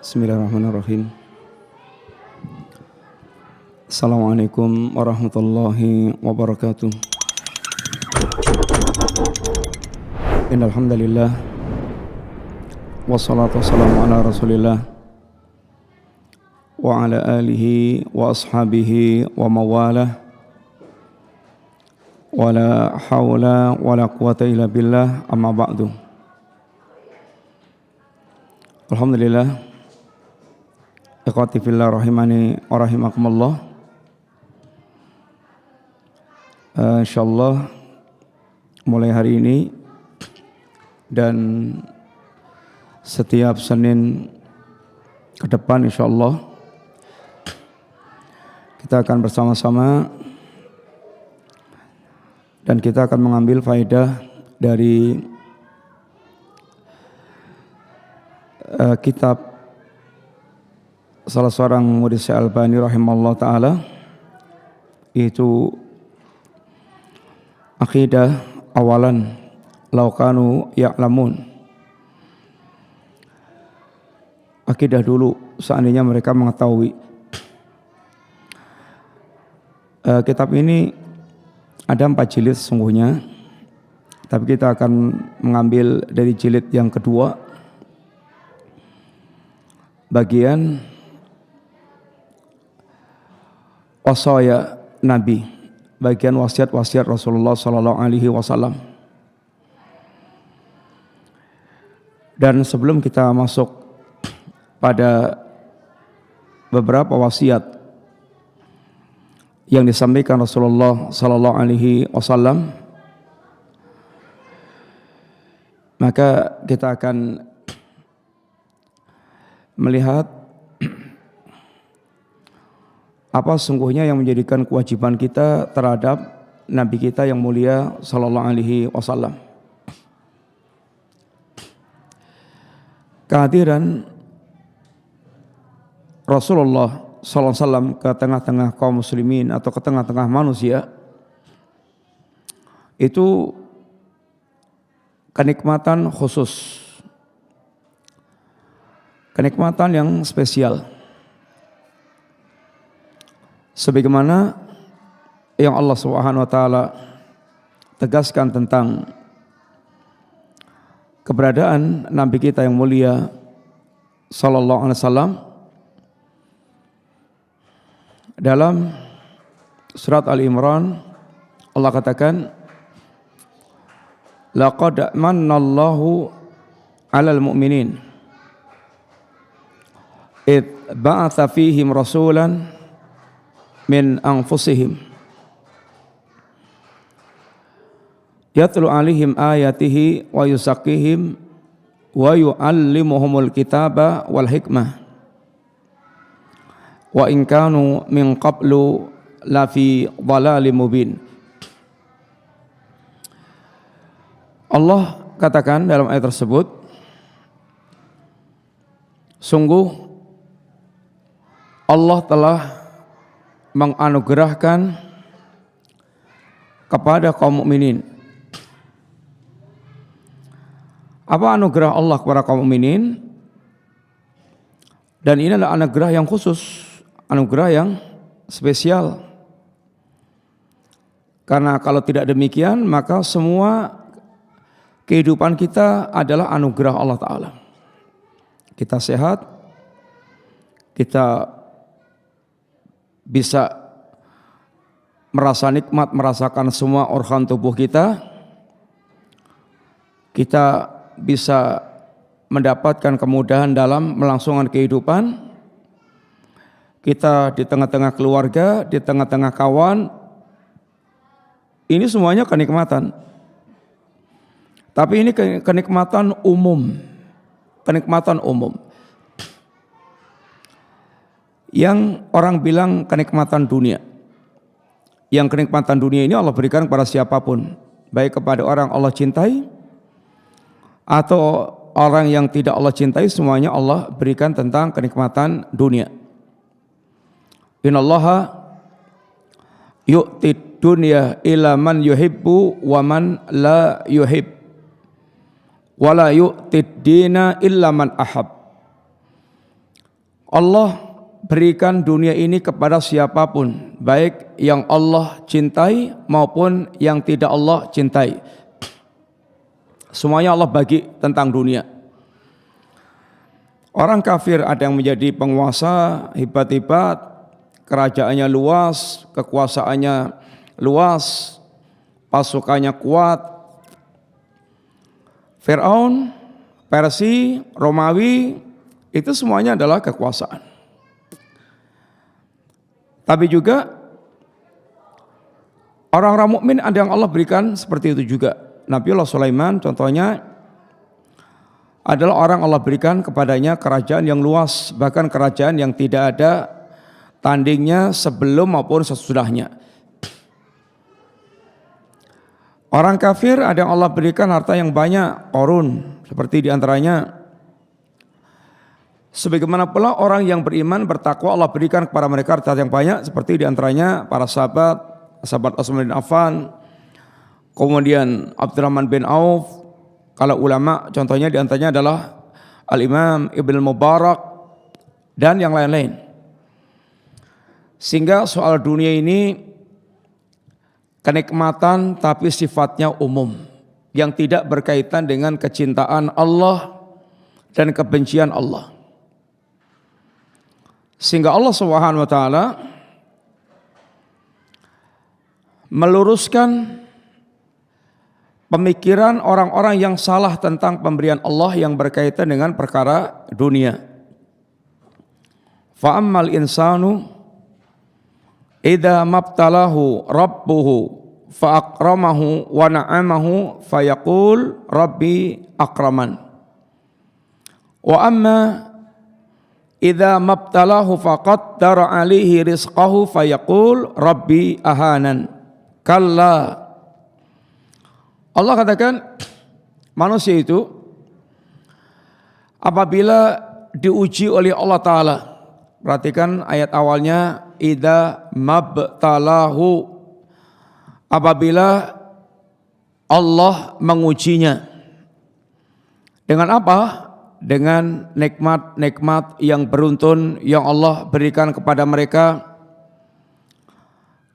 Bismillahirrahmanirrahim. Assalamualaikum warahmatullahi wabarakatuh. Innal hamdalillah wassalatu wassalamu ala Rasulillah wa ala alihi wa ashabihi wa mawalah. Wala haula wala quwata illa billah, amma ba'du. Alhamdulillah, ikhwati fillah rahimani wa rahimakumullah. Insyaallah mulai hari ini dan setiap Senin ke depan insyaallah kita akan bersama-sama dan kita akan mengambil faedah dari kitab salah seorang murid Syekh Albani rahimahullah ta'ala, yaitu Aqidah Awalan Law Kanu Ya'lamun. Akidah dulu seandainya mereka mengetahui. Kitab ini ada 4 jilid sesungguhnya, tapi kita akan mengambil dari jilid yang kedua, bagian wasaya Nabi, bagian wasiat-wasiat Rasulullah sallallahu alaihi wasallam. Dan sebelum kita masuk pada beberapa wasiat yang disampaikan Rasulullah sallallahu alaihi wasallam, maka kita akan melihat apa sungguhnya yang menjadikan kewajiban kita terhadap Nabi kita yang mulia sallallahu alaihi wasallam. Kehadiran Rasulullah sallallahu alaihi wasallam ke tengah-tengah kaum muslimin atau ke tengah-tengah manusia itu kenikmatan khusus, kenikmatan yang spesial. Sebagaimana yang Allah Subhanahu wa taala tegaskan tentang keberadaan Nabi kita yang mulia sallallahu alaihi wasallam dalam surat Al-Imran, Allah katakan, laqad mannallahu 'alal mu'minin id ba'atsa fihim rasulan min anfusihim yatlu alaihim ayatihi wa yuzakkihim wa yu'allimuhumul kitaba wal hikmah wa in kanu min qablu lafi dhalalim mubin. Allah katakan dalam ayat tersebut, sungguh Allah telah menganugerahkan kepada kaum mukminin. Apa anugerah Allah kepada kaum mukminin? Dan ini adalah anugerah yang khusus, anugerah yang spesial. Karena kalau tidak demikian, maka semua kehidupan kita adalah anugerah Allah Ta'ala. Kita sehat, kita bisa merasa nikmat, merasakan semua organ tubuh kita. Kita bisa mendapatkan kemudahan dalam melangsungkan kehidupan. Kita di tengah-tengah keluarga, di tengah-tengah kawan. Ini semuanya kenikmatan. Tapi ini kenikmatan umum. Kenikmatan umum. Yang orang bilang kenikmatan dunia. Yang kenikmatan dunia ini Allah berikan kepada siapapun, baik kepada orang Allah cintai atau orang yang tidak Allah cintai, semuanya Allah berikan tentang kenikmatan dunia. Innallaha yu'tid dunya ila man yuhibbu wa man la yuhib wa la yu'tid dina illa man ahab. Allah berikan dunia ini kepada siapapun, baik yang Allah cintai maupun yang tidak Allah cintai. Semuanya Allah bagi tentang dunia. Orang kafir ada yang menjadi penguasa hebat-hebat, kerajaannya luas, kekuasaannya luas, pasukannya kuat. Firaun, Persia, Romawi, itu semuanya adalah kekuasaan. Tapi juga orang-orang mukmin ada yang Allah berikan seperti itu juga. Nabiullah Sulaiman contohnya adalah orang Allah berikan kepadanya kerajaan yang luas, bahkan kerajaan yang tidak ada tandingnya sebelum maupun sesudahnya. Orang kafir ada yang Allah berikan harta yang banyak, Qarun seperti diantaranya. Sebagaimana pula orang yang beriman bertakwa Allah berikan kepada mereka harta yang banyak, seperti diantaranya para sahabat Utsman bin Affan, kemudian Abdurrahman bin Auf. Kalau ulama contohnya diantaranya adalah Al-Imam Ibn Mubarak dan yang lain-lain. Sehingga soal dunia ini kenikmatan tapi sifatnya umum, yang tidak berkaitan dengan kecintaan Allah dan kebencian Allah. Sehingga Allah Subhanahu wa taala meluruskan pemikiran orang-orang yang salah tentang pemberian Allah yang berkaitan dengan perkara dunia. Fa ammal insanu idza mabtalahu rabbuhu fa akramahu wa na'amahu fayaqul rabbi akraman. Wa amma idza mabtalahu faqaddara alaihi rizqahu fayaqul rabbi ahanan. Kalla. Allah katakan manusia itu apabila diuji oleh Allah Ta'ala, perhatikan ayat awalnya, idza mabtalahu, apabila Allah mengujinya. Dengan apa? Dengan nikmat-nikmat yang beruntun yang Allah berikan kepada mereka.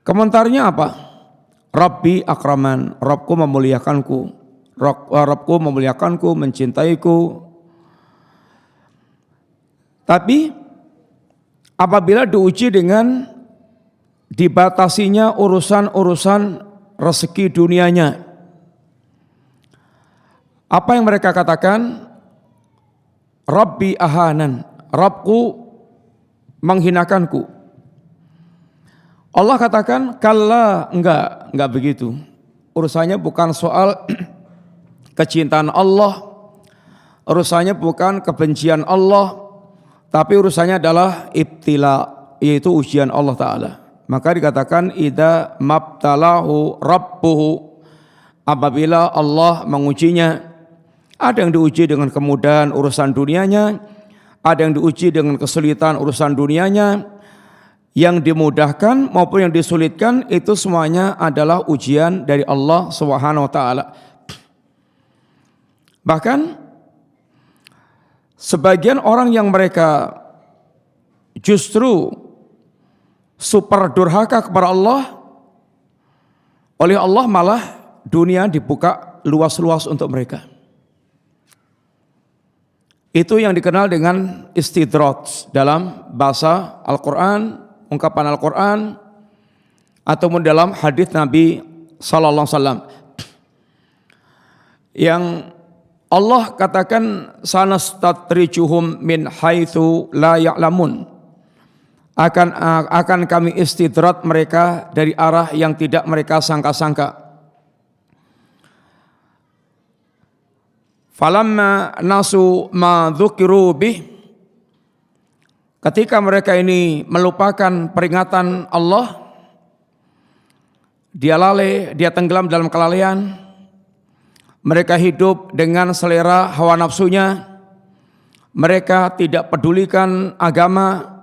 Komentarnya apa? Rabbi akraman, Rabbku memuliakanku, Rabbku memuliakanku, mencintaiku. Tapi apabila diuji dengan dibatasinya urusan-urusan rezeki dunianya, apa yang mereka katakan? Rabbi ahanan, Rabbku menghinakanku. Allah katakan, kalla, enggak begitu. Urusannya bukan soal kecintaan Allah, urusannya bukan kebencian Allah, tapi urusannya adalah ibtila, yaitu ujian Allah Ta'ala. Maka dikatakan, idza mabtalahu rabbuhu, apabila Allah mengujinya. Ada yang diuji dengan kemudahan urusan dunianya, ada yang diuji dengan kesulitan urusan dunianya. Yang dimudahkan maupun yang disulitkan itu semuanya adalah ujian dari Allah Subhanahu wa taala. Bahkan sebagian orang yang mereka justru super durhaka kepada Allah, oleh Allah malah dunia dibuka luas-luas untuk mereka. Itu yang dikenal dengan istidraj dalam bahasa Al-Quran, ungkapan Al-Quran, ataupun dalam hadis Nabi Sallallahu Alaihi Wasallam, yang Allah katakan sanastadrijuhum min haitsu la ya'lamun, akan kami istidraj mereka dari arah yang tidak mereka sangka-sangka. Falamma nasu ma dzukiru bih, ketika mereka ini melupakan peringatan Allah, dia lalai, dia tenggelam dalam kelalaian, mereka hidup dengan selera hawa nafsunya, mereka tidak pedulikan agama.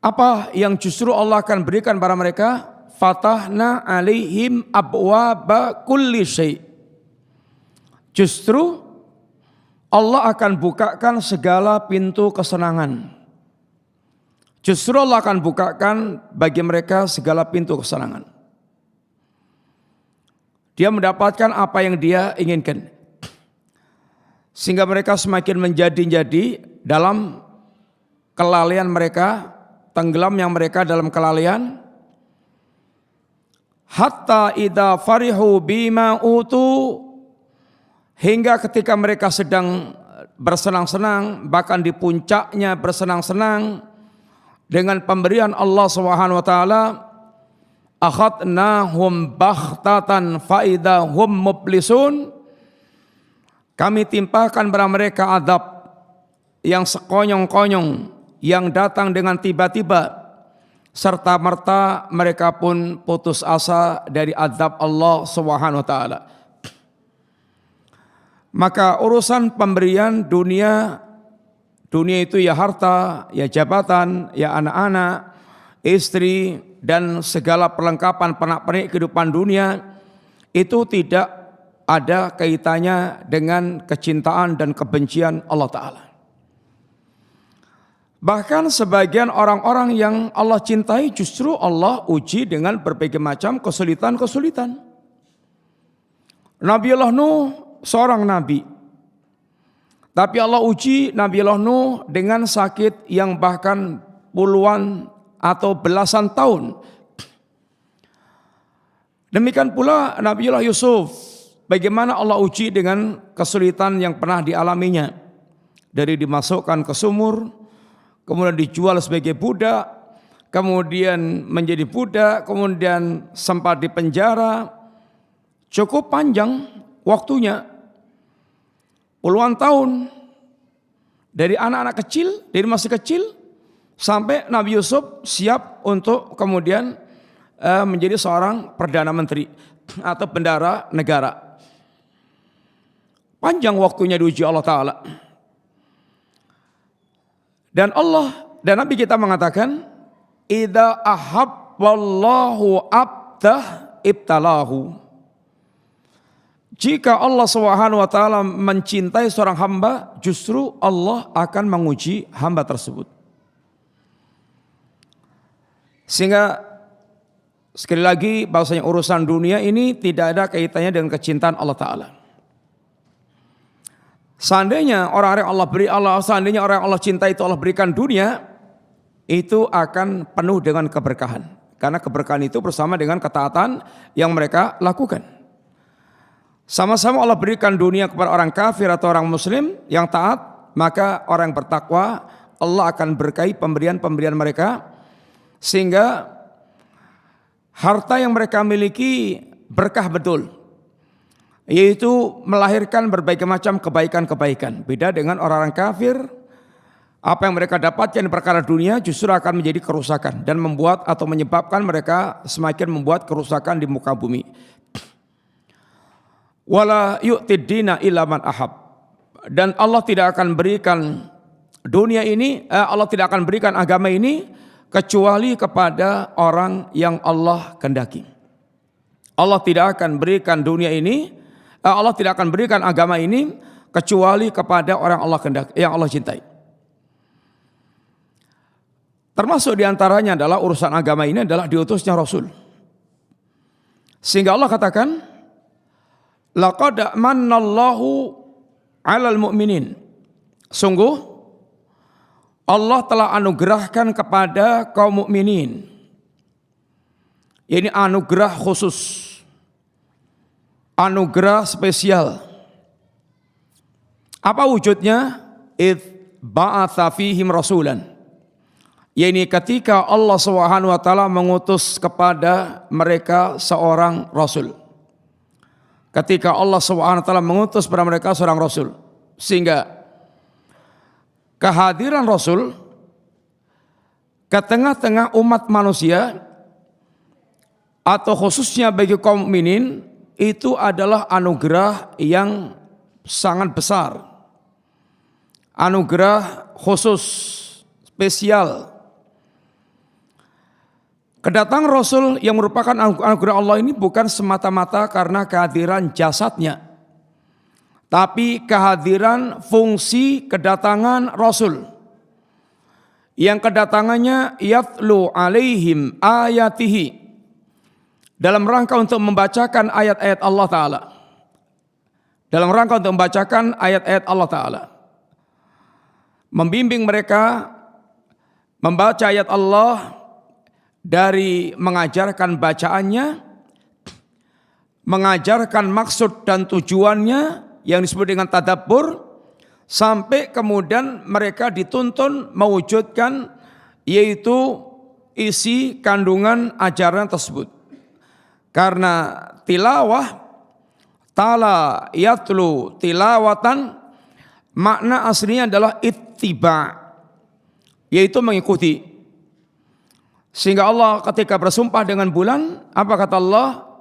Apa yang justru Allah akan berikan pada mereka? Fatahna alaihim abwaba kulli syai'. Justru Allah akan bukakan segala pintu kesenangan. Justru Allah akan bukakan bagi mereka segala pintu kesenangan. Dia mendapatkan apa yang dia inginkan. Sehingga mereka semakin menjadi-jadi dalam kelalaian mereka, tenggelamnya mereka dalam kelalaian. Hatta idza farihu bima utu, hingga ketika mereka sedang bersenang-senang, bahkan di puncaknya bersenang-senang dengan pemberian Allah Subhanahu wa taala, akhadnahum baghtatan fa idza hum mublisun, kami timpakan kepada mereka azab yang sekonyong-konyong, yang datang dengan tiba-tiba, serta merta mereka pun putus asa dari azab Allah Subhanahu wa taala. Maka urusan pemberian dunia itu ya harta, ya jabatan, ya anak-anak, istri, dan segala perlengkapan pernak-pernik kehidupan dunia, itu tidak ada kaitannya dengan kecintaan dan kebencian Allah Ta'ala. Bahkan sebagian orang-orang yang Allah cintai justru Allah uji dengan berbagai macam kesulitan-kesulitan. Nabiullah Nuh seorang nabi, tapi Allah uji Nabiullah Nuh dengan sakit yang bahkan puluhan atau belasan tahun. Demikian pula Nabiullah Yusuf, bagaimana Allah uji dengan kesulitan yang pernah dialaminya, dari dimasukkan ke sumur, kemudian dijual sebagai budak, kemudian menjadi budak, kemudian sempat dipenjara. Cukup panjang waktunya, puluhan tahun, dari anak-anak kecil, dari masih kecil, sampai Nabi Yusuf siap untuk kemudian menjadi seorang Perdana Menteri atau bendahara negara. Panjang waktunya diuji Allah Ta'ala. Dan Nabi kita mengatakan, idza ahabballahu abdah ibtalahu. Jika Allah Subhanahu wa taala mencintai seorang hamba, justru Allah akan menguji hamba tersebut. Sehingga sekali lagi bahwasanya urusan dunia ini tidak ada kaitannya dengan kecintaan Allah Ta'ala. Seandainya orang-orang yang Allah cintai itu Allah berikan dunia, itu akan penuh dengan keberkahan. Karena keberkahan itu bersama dengan ketaatan yang mereka lakukan. Sama-sama Allah berikan dunia kepada orang kafir atau orang muslim yang taat, maka orang yang bertakwa Allah akan berkahi pemberian-pemberian mereka, sehingga harta yang mereka miliki berkah betul, yaitu melahirkan berbagai macam kebaikan-kebaikan. Beda dengan orang-orang kafir, apa yang mereka dapatkan di perkara dunia justru akan menjadi kerusakan dan membuat atau menyebabkan mereka semakin membuat kerusakan di muka bumi. Wala yu'tid dina illa man ahab. Dan Allah tidak akan berikan dunia ini, Allah tidak akan berikan agama ini kecuali kepada orang yang Allah kehendaki. Allah tidak akan berikan dunia ini, Allah tidak akan berikan agama ini kecuali kepada orang Allah kehendaki, yang Allah cintai. Termasuk diantaranya adalah urusan agama ini adalah diutusnya Rasul. Sehingga Allah katakan, laqad mannallahu 'alal mu'minin. Sungguh Allah telah anugerahkan kepada kaum mukminin. Ini anugerah khusus, anugerah spesial. Apa wujudnya? Idz ba'atsa fihim rasulan. Yaitu ketika Allah Subhanahu wa taala mengutus kepada mereka seorang rasul. Ketika Allah Subhanahu wa taala mengutus kepada mereka seorang rasul, sehingga kehadiran Rasul ke tengah-tengah umat manusia atau khususnya bagi kaum mukminin itu adalah anugerah yang sangat besar, anugerah khusus, spesial. Kedatangan Rasul yang merupakan anugerah Allah ini bukan semata-mata karena kehadiran jasadnya, tapi kehadiran fungsi kedatangan Rasul yang kedatangannya yatlu alaihim ayatihi, dalam rangka untuk membacakan ayat-ayat Allah Ta'ala, dalam rangka untuk membacakan ayat-ayat Allah Ta'ala, membimbing mereka membaca ayat Allah dari mengajarkan bacaannya, mengajarkan maksud dan tujuannya yang disebut dengan tadabbur, sampai kemudian mereka dituntun mewujudkan yaitu isi kandungan ajaran tersebut. Karena tilawah, tala yatlu tilawatan, makna aslinya adalah ittiba, yaitu mengikuti. Sehingga Allah ketika bersumpah dengan bulan, apa kata Allah?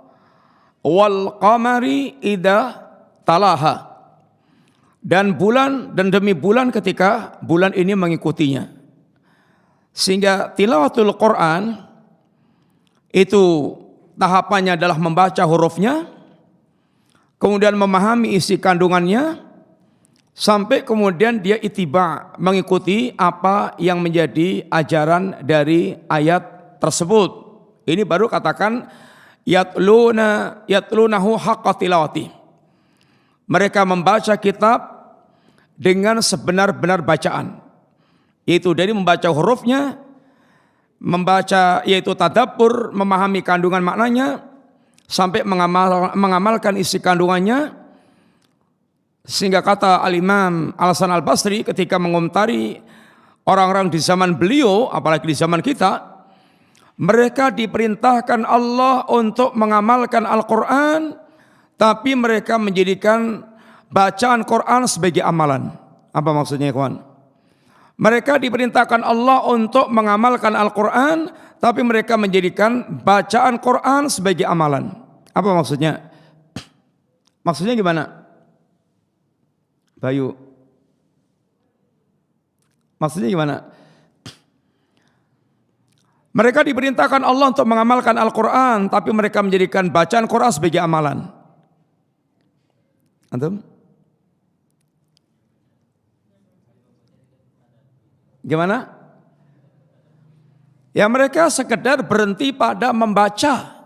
Wal qamari idza talaha, dan bulan, dan demi bulan ketika bulan ini mengikutinya. Sehingga tilawatul Quran itu tahapannya adalah membaca hurufnya, kemudian memahami isi kandungannya, sampai kemudian dia ittiba, mengikuti apa yang menjadi ajaran dari ayat tersebut. Ini baru katakan yatlunahu haqqa tilawati. Mereka membaca kitab dengan sebenar-benar bacaan, yaitu dari membaca hurufnya, membaca yaitu tadabbur, memahami kandungan maknanya, sampai mengamalkan isi kandungannya. Sehingga kata Al-Imam Al-Hasan Al-Basri ketika mengomentari orang-orang di zaman beliau, apalagi di zaman kita, mereka diperintahkan Allah untuk mengamalkan Al-Quran, tapi mereka menjadikan bacaan Quran sebagai amalan. Apa maksudnya, kawan? Mereka diperintahkan Allah untuk mengamalkan Al-Quran, tapi mereka menjadikan bacaan Quran sebagai amalan. Apa maksudnya? Maksudnya gimana? Bayu, maksudnya gimana? Mereka diperintahkan Allah untuk mengamalkan Al-Quran, tapi mereka menjadikan bacaan Quran sebagai amalan. Antum? Gimana? Ya mereka sekedar berhenti pada membaca.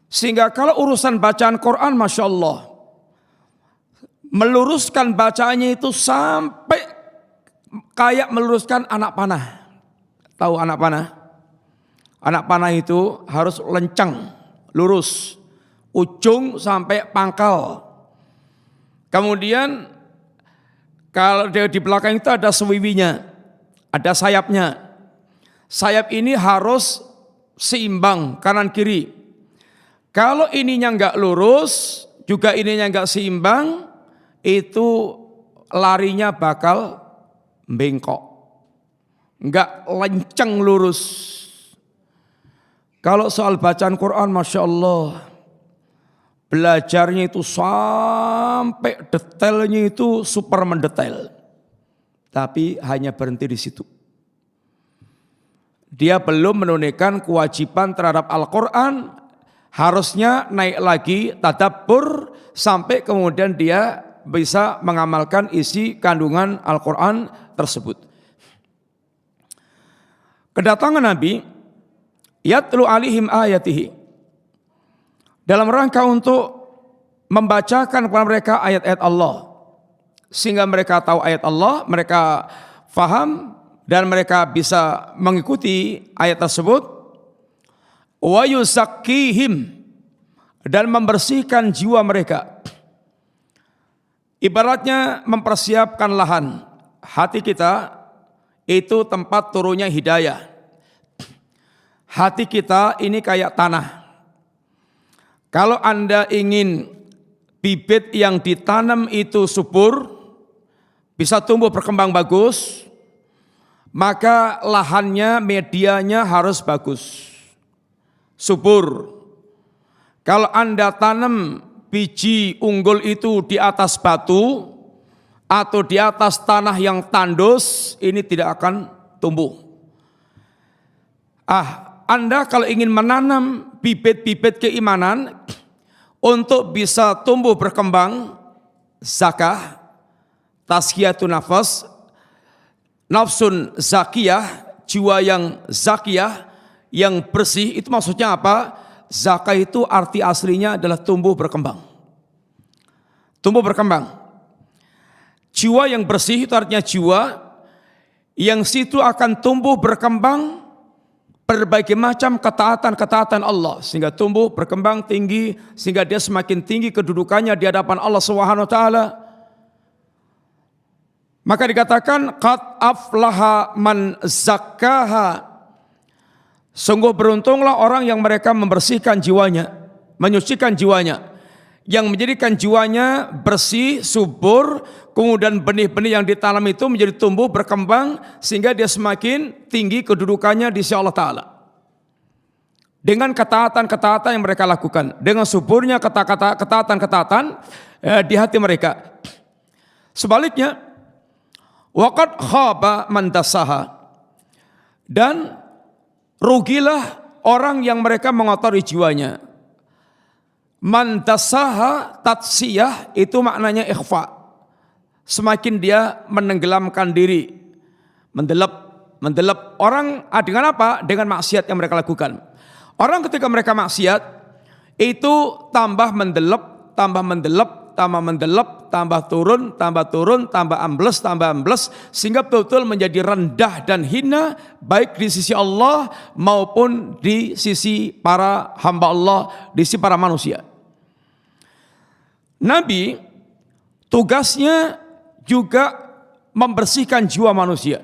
Sehingga kalau urusan bacaan Quran, Masya Allah, meluruskan bacaannya itu sampai kayak meluruskan anak panah. Tahu anak panah? Anak panah itu harus lencang, lurus, ujung sampai pangkal. Kemudian kalau di belakang itu ada sewiwinya, ada sayapnya. Sayap ini harus seimbang kanan kiri. Kalau ininya enggak lurus, juga ininya enggak seimbang, itu larinya bakal bengkok, enggak lenceng lurus. Kalau soal bacaan Quran, Masya Allah, belajarnya itu sampai detailnya itu super mendetail. Tapi hanya berhenti di situ. Dia belum menunaikan kewajiban terhadap Al-Quran, harusnya naik lagi tadabbur sampai kemudian dia bisa mengamalkan isi kandungan Al-Quran tersebut. Kedatangan Nabi yatlu alihim ayatihi, dalam rangka untuk membacakan kepada mereka ayat-ayat Allah, sehingga mereka tahu ayat Allah, mereka faham dan mereka bisa mengikuti ayat tersebut. Wa yuzakkihim, dan membersihkan jiwa mereka. Ibaratnya mempersiapkan lahan. Hati kita itu tempat turunnya hidayah. Hati kita ini kayak tanah. Kalau Anda ingin bibit yang ditanam itu subur, bisa tumbuh berkembang bagus, maka lahannya, medianya harus bagus, subur. Kalau Anda tanam biji unggul itu di atas batu atau di atas tanah yang tandus, ini tidak akan tumbuh. Anda kalau ingin menanam bibit-bibit keimanan untuk bisa tumbuh berkembang, zakah, tazkiyatun nafas, nafsun zakiyah, jiwa yang zakiyah, yang bersih. Itu maksudnya apa? Zakah itu arti aslinya adalah tumbuh berkembang. Tumbuh berkembang. Jiwa yang bersih itu artinya jiwa yang situ akan tumbuh berkembang berbagai macam ketaatan-ketaatan Allah, sehingga tumbuh berkembang tinggi, sehingga dia semakin tinggi kedudukannya di hadapan Allah Subhanahu wa taala. Maka dikatakan qad aflaha man zakkaha. Sungguh beruntunglah orang yang mereka membersihkan jiwanya, menyucikan jiwanya, yang menjadikan jiwanya bersih, subur, kemudian benih-benih yang ditanam itu menjadi tumbuh, berkembang, sehingga dia semakin tinggi kedudukannya di sisi Allah Ta'ala. Dengan ketaatan-ketaatan yang mereka lakukan, dengan suburnya ketaatan-ketaatan di hati mereka. Sebaliknya, waqad khaba man dassaha, dan rugilah orang yang mereka mengotori jiwanya. Man dassaha, tatsiyah itu maknanya ikhfa. Semakin dia menenggelamkan diri, mendelep orang dengan apa? Dengan maksiat yang mereka lakukan. Orang ketika mereka maksiat itu tambah mendelep, tambah turun, tambah ambles, sehingga betul-betul menjadi rendah dan hina, baik di sisi Allah maupun di sisi para hamba Allah, di sisi para manusia. Nabi tugasnya juga membersihkan jiwa manusia,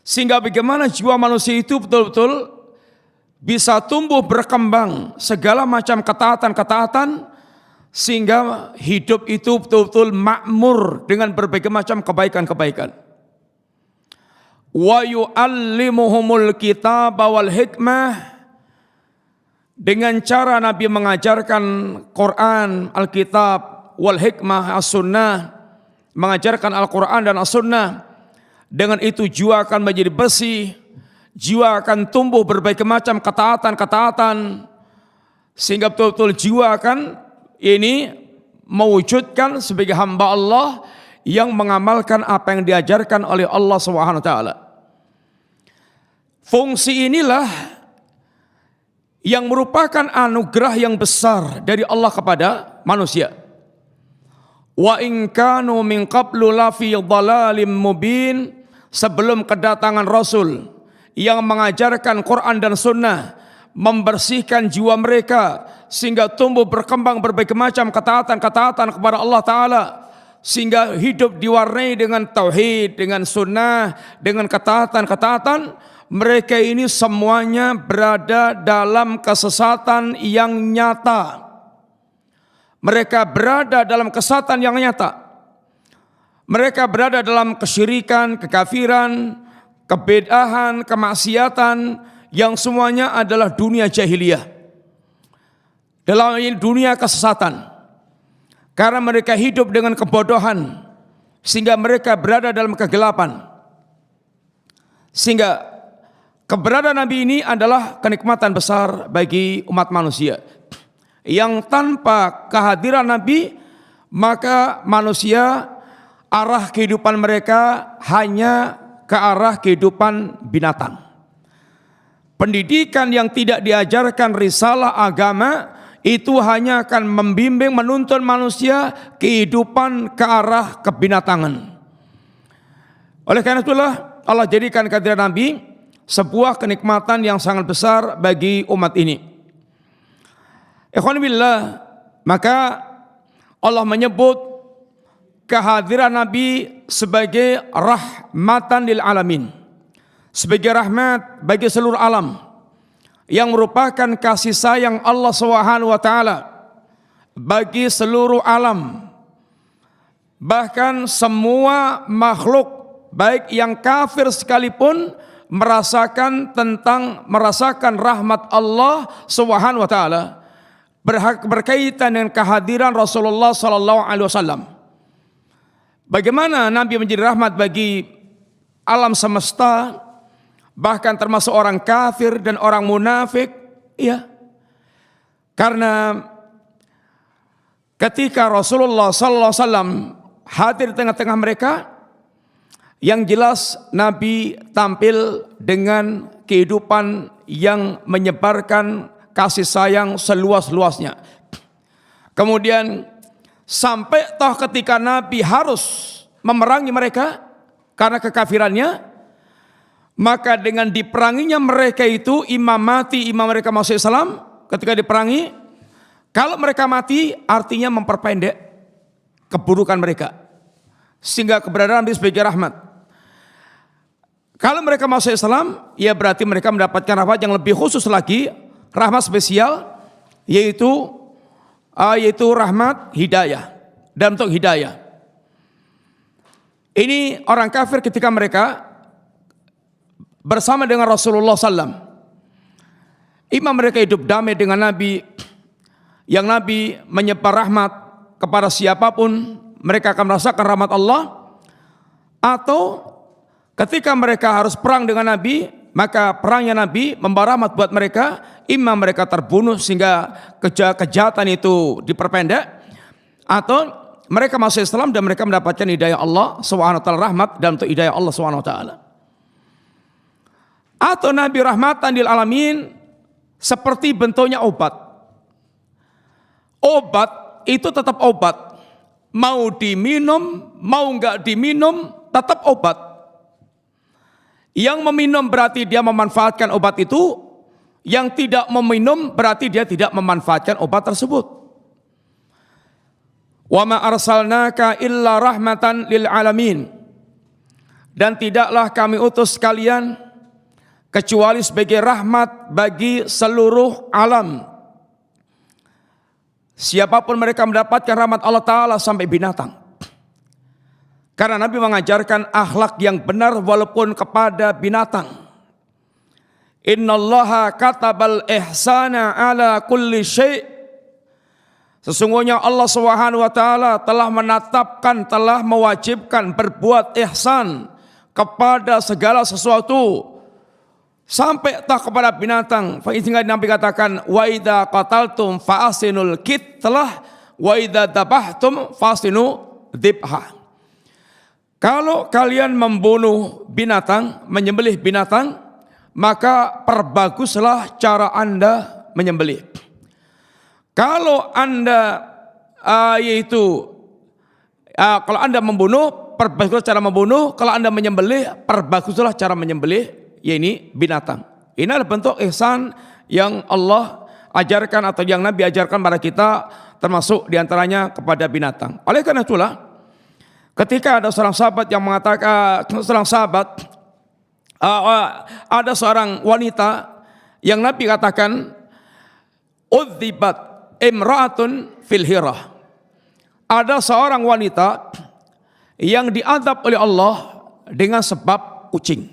sehingga bagaimana jiwa manusia itu betul-betul bisa tumbuh berkembang segala macam ketaatan-ketaatan, sehingga hidup itu betul-betul makmur dengan berbagai macam kebaikan-kebaikan. Wa yu'allimuhumul kitaba wal hikmah, dengan cara Nabi mengajarkan Quran, Alkitab, wal hikmah, as-sunnah, mengajarkan Al-Quran dan as-sunnah. Dengan itu jiwa akan menjadi bersih, jiwa akan tumbuh berbagai macam ketaatan-ketaatan, sehingga betul-betul jiwa akan ini mewujudkan sebagai hamba Allah yang mengamalkan apa yang diajarkan oleh Allah Subhanahu wa taala. Fungsi inilah yang merupakan anugerah yang besar dari Allah kepada manusia. Wa in kanu min qablu la fi dhalalim mubin, sebelum kedatangan Rasul yang mengajarkan Quran dan Sunnah, membersihkan jiwa mereka sehingga tumbuh berkembang berbagai macam ketaatan-ketaatan kepada Allah Ta'ala, sehingga hidup diwarnai dengan tauhid, dengan sunnah, dengan ketaatan-ketaatan. Mereka ini semuanya berada dalam kesesatan yang nyata. Mereka berada dalam kesesatan yang nyata. Mereka berada dalam kesyirikan, kekafiran, kebid'ahan, kemaksiatan, yang semuanya adalah dunia jahiliyah. Dalam dunia kesesatan. Karena mereka hidup dengan kebodohan, sehingga mereka berada dalam kegelapan. Sehingga keberadaan Nabi ini adalah kenikmatan besar bagi umat manusia, yang tanpa kehadiran Nabi maka manusia arah kehidupan mereka hanya ke arah kehidupan binatang. Pendidikan yang tidak diajarkan risalah agama itu hanya akan membimbing, menuntun manusia kehidupan ke arah kebinatangan. Oleh karena itulah Allah jadikan kehadiran Nabi sebuah kenikmatan yang sangat besar bagi umat ini. Ikhwan billah, maka Allah menyebut kehadiran Nabi sebagai rahmatan lil alamin, sebagai rahmat bagi seluruh alam, yang merupakan kasih sayang Allah Subhanahu wa taala bagi seluruh alam. Bahkan semua makhluk, baik yang kafir sekalipun, merasakan rahmat Allah Subhanahu wa taala berkaitan dengan kehadiran Rasulullah sallallahu alaihi wasallam. Bagaimana Nabi menjadi rahmat bagi alam semesta, bahkan termasuk orang kafir dan orang munafik, ya. Karena ketika Rasulullah sallallahu alaihi wasallam hadir di tengah-tengah mereka, yang jelas Nabi tampil dengan kehidupan yang menyebarkan kasih sayang seluas-luasnya. Kemudian sampai toh ketika Nabi harus memerangi mereka karena kekafirannya, maka dengan diperanginya mereka itu, imam mereka masuk Islam ketika diperangi, kalau mereka mati artinya memperpendek keburukan mereka, sehingga keberadaan Nabi sebagai rahmat. Kalau mereka masuk Islam, ya berarti mereka mendapatkan rahmat yang lebih khusus lagi, rahmat spesial, yaitu rahmat hidayah, dan untuk hidayah. Ini orang kafir ketika mereka bersama dengan Rasulullah SAW, imam mereka hidup damai dengan Nabi, yang Nabi menyebar rahmat kepada siapapun, mereka akan merasakan rahmat Allah. Atau ketika mereka harus perang dengan Nabi, maka perangnya Nabi membawa rahmat buat mereka, imam mereka terbunuh sehingga kejahatan itu diperpendek, atau mereka masuk Islam dan mereka mendapatkan hidayah Allah SWT, rahmat dan untuk hidayah Allah SWT. Atau Nabi rahmatan lil alamin seperti bentuknya obat. Obat itu tetap obat, mau diminum mau enggak diminum tetap obat. Yang meminum berarti dia memanfaatkan obat itu, yang tidak meminum berarti dia tidak memanfaatkan obat tersebut. Wa ma arsalnaka illa rahmatan lil alamin, dan tidaklah kami utus kalian kecuali sebagai rahmat bagi seluruh alam. Siapapun mereka mendapatkan rahmat Allah Ta'ala sampai binatang. Karena Nabi mengajarkan akhlak yang benar walaupun kepada binatang. Innallaha katabal ihsana ala kulli syai'. Sesungguhnya Allah Subhanahu wa taala telah menetapkan, telah mewajibkan berbuat ihsan kepada segala sesuatu, sampai tak kepada binatang. Sehingga Nabi katakan, wa idza qataltum fa ahsinul qitlah wa idza dabahtum fa ahsinu dzibha. Kalau kalian membunuh binatang, menyembelih binatang, maka perbaguslah cara Anda menyembelih. Kalau Anda kalau Anda membunuh, perbaguslah cara membunuh. Kalau Anda menyembelih, perbaguslah cara menyembelih, yaitu binatang. Ini adalah bentuk ihsan yang Allah ajarkan atau yang Nabi ajarkan pada kita, termasuk diantaranya kepada binatang. Oleh karena itulah, ketika ada seorang sahabat yang mengatakan, ada seorang wanita yang Nabi katakan, udzibat imra'atun fil hirah. Ada seorang wanita yang diazab oleh Allah dengan sebab kucing.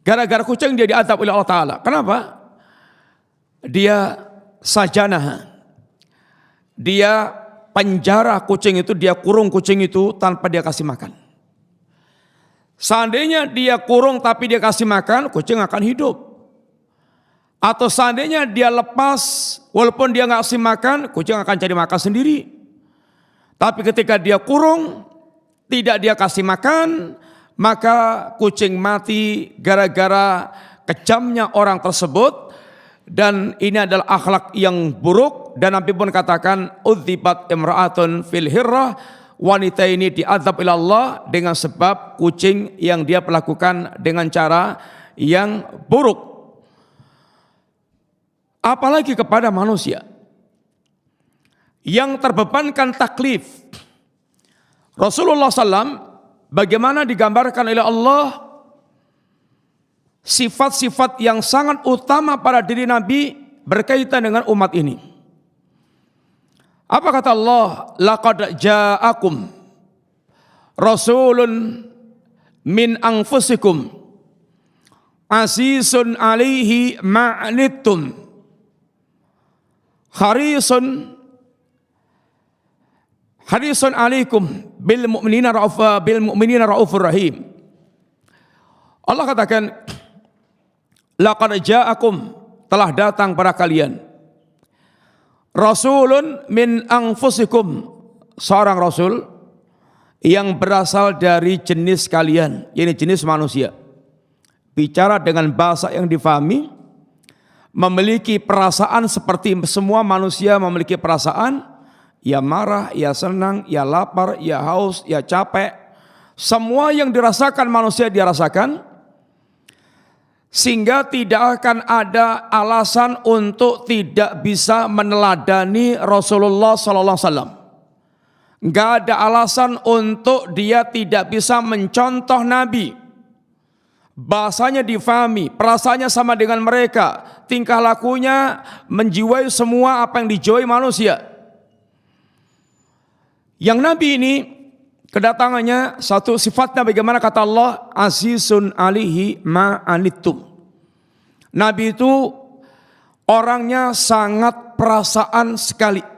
Gara-gara kucing dia diazab oleh Allah Ta'ala. Kenapa? Dia sajanah. Dia penjara kucing itu, dia kurung kucing itu tanpa dia kasih makan. Seandainya dia kurung tapi dia kasih makan, kucing akan hidup. Atau seandainya dia lepas, walaupun dia nggak kasih makan, kucing akan cari makan sendiri. Tapi ketika dia kurung, tidak dia kasih makan, maka kucing mati gara-gara kejamnya orang tersebut. Dan ini adalah akhlak yang buruk. Dan Nabi pun katakan, udzibat imra'atun fil hirrah, wanita ini diazab oleh Allah dengan sebab kucing yang dia melakukan dengan cara yang buruk. Apalagi kepada manusia yang terbebankan taklif. Rasulullah SAW bagaimana digambarkan oleh Allah sifat-sifat yang sangat utama pada diri Nabi berkaitan dengan umat ini. Apa kata Allah? Laqad ja'akum rasulun min anfusikum azizun alaihi ma'anittum harisun alaikum bil mu'minina raufur rahim. Allah katakan, laqad ja'akum, telah datang pada kalian, Rasulun min anfusikum, seorang rasul yang berasal dari jenis kalian, yakni jenis manusia. Bicara dengan bahasa yang difahami, memiliki perasaan seperti semua manusia memiliki perasaan, ya marah, ya senang, ya lapar, ya haus, ya capek. Semua yang dirasakan manusia dia rasakan, sehingga tidak akan ada alasan untuk tidak bisa meneladani Rasulullah sallallahu alaihi wasallam. Enggak ada alasan untuk dia tidak bisa mencontoh Nabi. Bahasanya difahami, perasaannya sama dengan mereka, tingkah lakunya menjiwai semua apa yang dijiwai manusia. Yang Nabi ini kedatangannya satu sifatnya bagaimana kata Allah, azizun alihi ma'anittum. Nabi itu orangnya sangat perasaan sekali.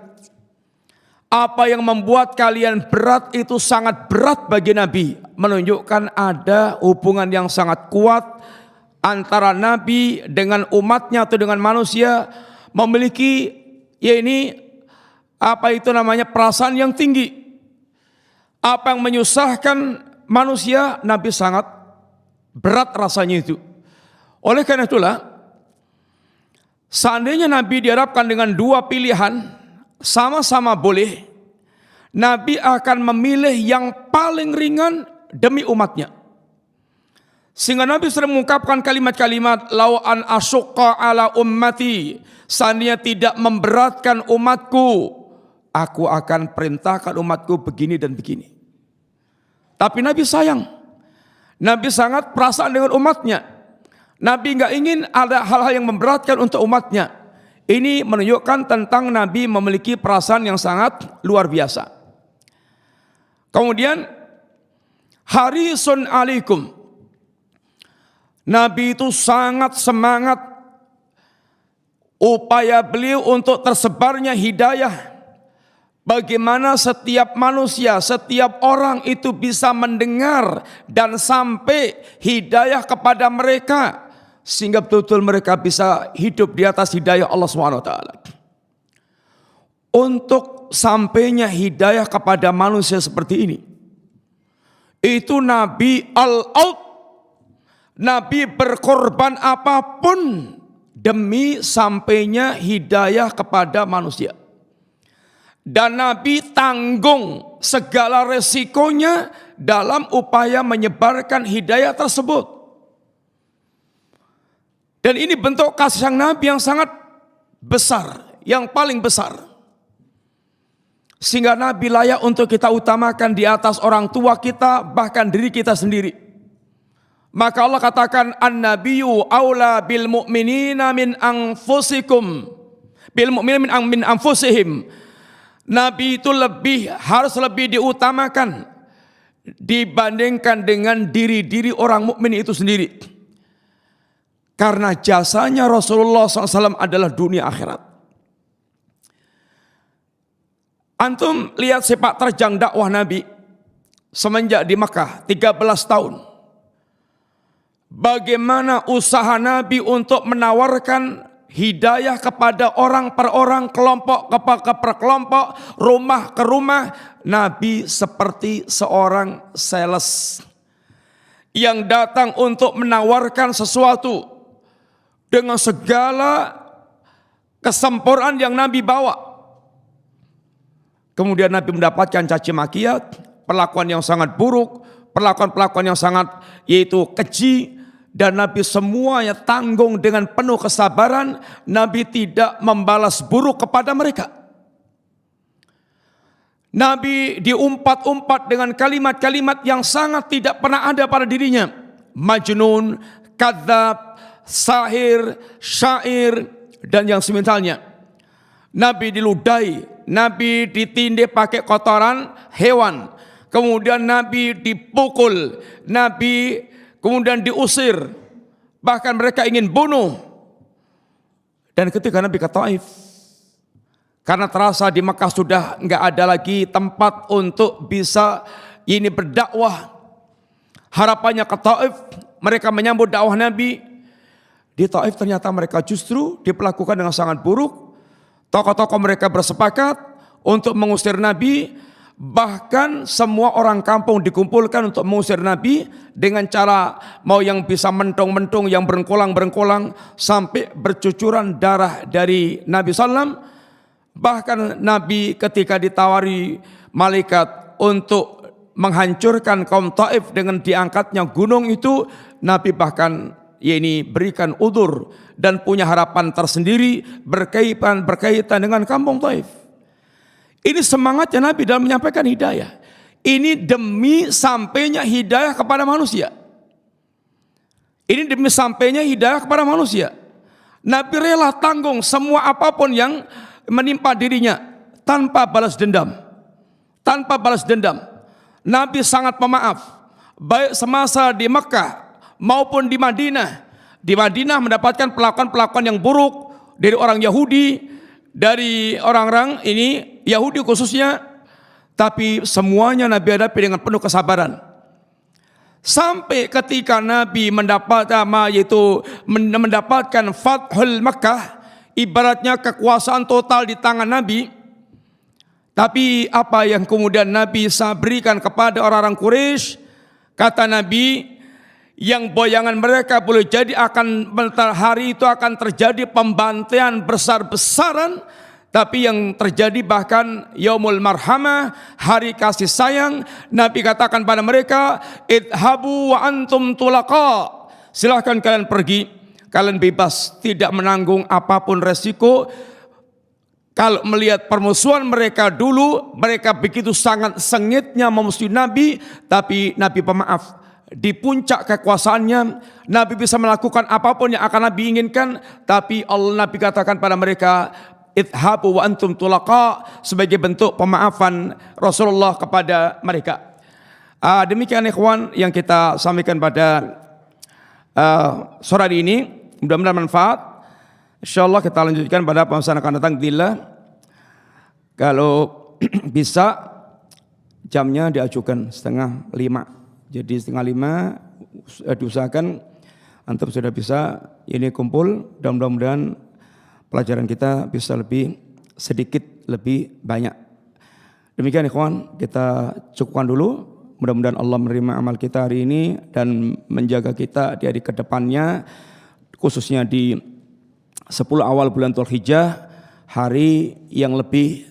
Apa yang membuat kalian berat itu sangat berat bagi Nabi. Menunjukkan ada hubungan yang sangat kuat antara Nabi dengan umatnya atau dengan manusia, memiliki perasaan yang tinggi. Apa yang menyusahkan manusia, Nabi sangat berat rasanya itu. Oleh karena itulah, seandainya Nabi dihadapkan dengan dua pilihan, sama-sama boleh, Nabi akan memilih yang paling ringan demi umatnya. Sehingga Nabi sering mengungkapkan kalimat-kalimat, lau an asyqa ala ummati, seandainya tidak memberatkan umatku, aku akan perintahkan umatku begini dan begini. Tapi Nabi sayang, Nabi sangat perasaan dengan umatnya. Nabi enggak ingin ada hal-hal yang memberatkan untuk umatnya. Ini menunjukkan tentang Nabi memiliki perasaan yang sangat luar biasa. Kemudian harisun alaikum. Nabi itu sangat semangat upaya beliau untuk tersebarnya hidayah. Bagaimana setiap manusia, setiap orang itu bisa mendengar dan sampai hidayah kepada mereka, sehingga betul-betul mereka bisa hidup di atas hidayah Allah SWT. Untuk sampainya hidayah kepada manusia seperti ini, itu Nabi al-out, Nabi berkorban apapun demi sampainya hidayah kepada manusia. Dan Nabi tanggung segala resikonya dalam upaya menyebarkan hidayah tersebut. Dan ini bentuk kasih sayang Nabi yang sangat besar, yang paling besar. Sehingga Nabi layak untuk kita utamakan di atas orang tua kita, bahkan diri kita sendiri. Maka Allah katakan, an-nabiyyu aula bil mu'minina min anfusikum, bil mu'minina min anfusihim. Nabi itu harus lebih diutamakan dibandingkan dengan diri-diri orang mukmin itu sendiri. Karena jasanya Rasulullah SAW adalah dunia akhirat. Antum lihat sepak terjang dakwah Nabi semenjak di Makkah 13 tahun. Bagaimana usaha Nabi untuk menawarkan hidayah kepada orang per orang, kelompok per kelompok, rumah ke rumah. Nabi seperti seorang sales yang datang untuk menawarkan sesuatu dengan segala kesempurnaan yang Nabi bawa. Kemudian Nabi mendapatkan caci makiat, perlakuan yang sangat buruk, perlakuan-perlakuan yang sangat keji, dan Nabi semuanya tanggung dengan penuh kesabaran. Nabi tidak membalas buruk kepada mereka. Nabi diumpat-umpat dengan kalimat-kalimat yang sangat tidak pernah ada pada dirinya. Majnun, kadzab, sahir, syair, dan yang semisalnya. Nabi diludahi, Nabi ditindih pakai kotoran hewan, kemudian Nabi dipukul, Nabi kemudian diusir, bahkan mereka ingin bunuh. Dan ketika Nabi ke Taif, karena terasa di Makkah sudah enggak ada lagi tempat untuk bisa berdakwah, harapannya ke Taif, mereka menyambut dakwah Nabi. Di Taif ternyata mereka justru diperlakukan dengan sangat buruk. Tokoh-tokoh mereka bersepakat untuk mengusir Nabi, bahkan semua orang kampung dikumpulkan untuk mengusir Nabi dengan cara mau yang bisa mentung-mentung, yang berengkolang-berengkolang sampai bercucuran darah dari Nabi SAW. Bahkan Nabi ketika ditawari malaikat untuk menghancurkan kaum Taif dengan diangkatnya gunung itu, Nabi bahkan berikan udzur dan punya harapan tersendiri berkaitan dengan kampung Taif. Ini semangatnya Nabi dalam menyampaikan hidayah. Ini demi sampainya hidayah kepada manusia. Ini demi sampainya hidayah kepada manusia. Nabi rela tanggung semua apapun yang menimpa dirinya tanpa balas dendam. Tanpa balas dendam. Nabi sangat pemaaf, baik semasa di Mekah maupun di Madinah. Di Madinah mendapatkan pelakuan-pelakuan yang buruk dari orang Yahudi, dari orang-orang ini Yahudi khususnya, tapi semuanya Nabi hadapi dengan penuh kesabaran. Sampai ketika Nabi mendapatkan Fathul Makkah, ibaratnya kekuasaan total di tangan Nabi. Tapi apa yang kemudian Nabi bisa berikan kepada orang-orang Quraisy? Kata Nabi, yang boyangan mereka boleh jadi hari itu akan terjadi pembantaian besar-besaran, tapi yang terjadi bahkan Yaumul Marhamah, hari kasih sayang. Nabi katakan pada mereka, idhabu wa antum tulaqa, silahkan kalian pergi, kalian bebas, tidak menanggung apapun resiko. Kalau melihat permusuhan mereka dulu, mereka begitu sangat sengitnya memusuhi Nabi, tapi Nabi pemaaf. Di puncak kekuasaannya, Nabi bisa melakukan apapun yang akan Nabi inginkan, tapi Nabi katakan pada mereka, idhabu wa antum tulaqa, sebagai bentuk pemaafan Rasulullah kepada mereka. Demikian ikhwan yang kita sampaikan pada sore hari ini, mudah-mudahan manfaat. Insyaallah kita lanjutkan pada pembahasan akan datang bila kalau bisa jamnya diajukan 4:30. Jadi 4:30 diusahakan antum sudah bisa ini kumpul, dan mudah-mudahan pelajaran kita bisa sedikit lebih banyak. Demikian ikhwan, kita cukupkan dulu. Mudah-mudahan Allah menerima amal kita hari ini dan menjaga kita di hari kedepannya, khususnya di 10 awal bulan Dzulhijjah, hari yang lebih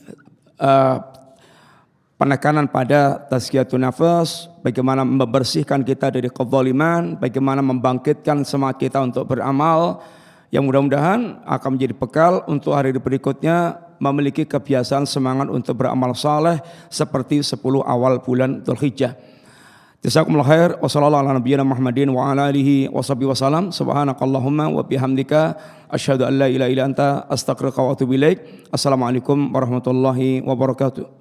penekanan pada tazkiyatun nafas, bagaimana membersihkan kita dari kezaliman, bagaimana membangkitkan semangat kita untuk beramal, yang mudah-mudahan akan menjadi bekal untuk hari berikutnya memiliki kebiasaan semangat untuk beramal saleh seperti 10 awal bulan Dzulhijjah. Jazakumullah khair. Wassallallahu ala nabiyyina Muhammadin wa ala alihi washabihi wasallam. Subhanakallahumma wa bihamdika asyhadu an la ilaha illa anta astaghfiruka wa atubu ilaik. Assalamualaikum warahmatullahi wabarakatuh.